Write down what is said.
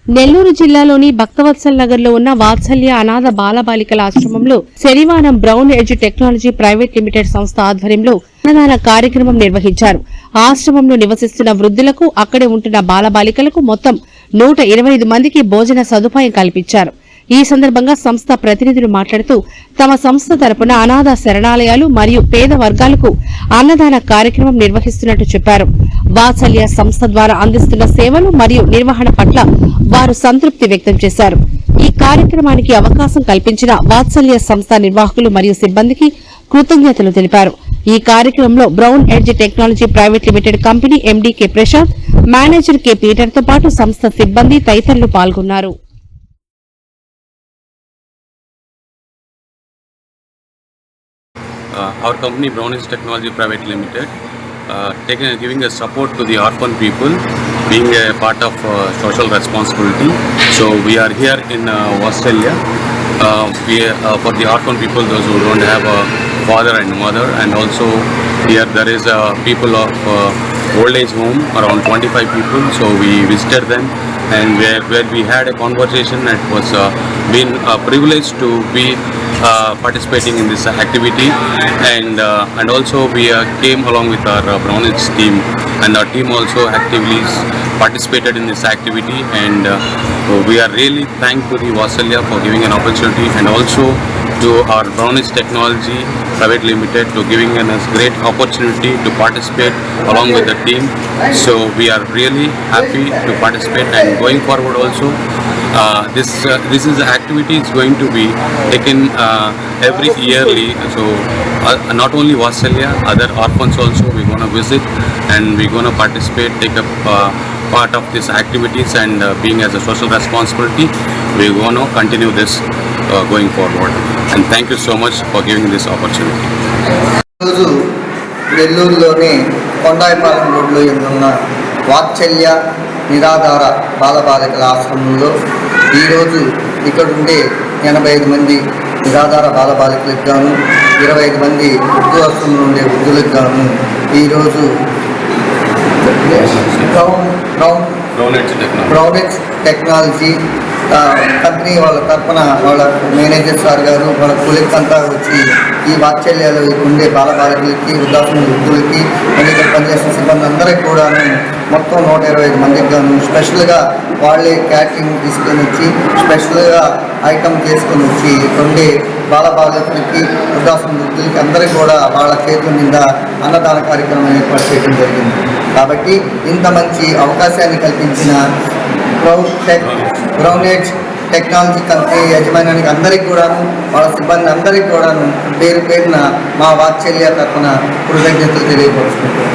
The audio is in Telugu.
నెల్లూరు జిల్లాలోని భక్తవత్సల్ నగర్ లో ఉన్న వాత్సల్య అనాథ బాలబాలికల ఆశ్రమంలో శనివారం brown Edge technology private limited సంస్థ ఆధ్వర్యంలో అన్నదాన కార్యక్రమం నిర్వహించారు. ఆశ్రమంలో నివసిస్తున్న వృద్ధులకు, అక్కడే ఉంటున్న బాలబాలికలకు మొత్తం 125 మందికి భోజన సదుపాయం కల్పించారు. ఈ సందర్భంగా సంస్థ ప్రతినిధులు మాట్లాడుతూ తమ సంస్థ తరపున అనాథ శరణాలయాలు మరియు పేద వర్గాలకు అన్నదాన కార్యక్రమం నిర్వహిస్తున్నట్టు చెప్పారు. వాత్సల్య సంస్థ ద్వారా అందిస్తున్న సేవలు మరియు నిర్వహణ పట్ల వారు సంతృప్తి వ్యక్తం చేశారు. ఈ కార్యక్రమానికి అవకాశం కల్పించిన వాత్సల్య సంస్థ నిర్వాహకులు మరియు సిబ్బందికి కృతజ్ఞతలు తెలిపారు. ఈ కార్యక్రమంలో Brown Edge technology private limited company MD K Prashanth, manager K Peter తో పాటు సంస్థ సిబ్బంది తదితరులు పాల్గొన్నారు. Our company Brown Edge Technology Private Limited giving a support to the orphan people, being a part of social responsibility. So we are here in Australia for the orphan people, those who don't have a father and mother, and also here there is people of old age home, around 25 people. So we visited them, and where we had a conversation. It was been a privilege to be participating in this activity, and also we came along with our Brown Edge team, and our team also actively participated in this activity, and we are really thankful to the Vasalya for giving an opportunity, and also to our Brown Edge Technology Private Limited to giving us great opportunity to participate along with the team. So we are really happy to participate, and going forward also this is activity is going to be taken every yearly. So not only Vasalya, other orphans also we're going to visit, and we're going to participate, take up part of these activities, and being as a social responsibility, we're going to continue this going forward. And thank you so much for giving this opportunity. నెల్లూరులోని కొండాయిపాలెం రోడ్లో ఉన్న వాత్సల్య నిరాధార బాలబాలికల ఆశ్రమంలో ఈరోజు ఇక్కడ ఉండే 85 మంది నిరాధార బాలబాలికలకు గాను 25 మంది వృద్ధాశ్రమంలో ఉండే వృద్ధులకు గాను ఈరోజు బ్రౌన్ ఎడ్జ్ టెక్నాలజీ కంపెనీ వాళ్ళ తరఫున వాళ్ళ మేనేజర్ సార్ గారు వాళ్ళ కొలీగ్స్ అంతా వచ్చి ఈ వాత్సల్యాలు ఉండే బాలబాలికలకి, వృద్ధాశ్రమ వృద్ధులకి, మరియు ఇక్కడ పనిచేసిన సిబ్బంది అందరికీ కూడా మొత్తం 125 మందికి గాను స్పెషల్గా వాళ్ళే క్యాటరింగ్ తీసుకొని వచ్చి స్పెషల్గా ఐటమ్ చేసుకొని వచ్చి ఉండే బాలబాలికలకి, వృద్ధాశ్రమ వృద్ధులకి అందరికీ కూడా వాళ్ళ చేతుల మీద అన్నదాన కార్యక్రమం ఏర్పాటు చేయడం జరిగింది. కాబట్టి ఇంత మంచి అవకాశాన్ని కల్పించిన బ్రౌన్ ఎడ్జ్ టెక్నాలజీ కంపెనీ యజమానికి అందరికీ కూడాను, వాళ్ళ సిబ్బంది అందరికీ కూడాను పేరు పేరున మా వాత్సల్య తరఫున కృతజ్ఞతలు తెలియపరుచుకుంటున్నాను.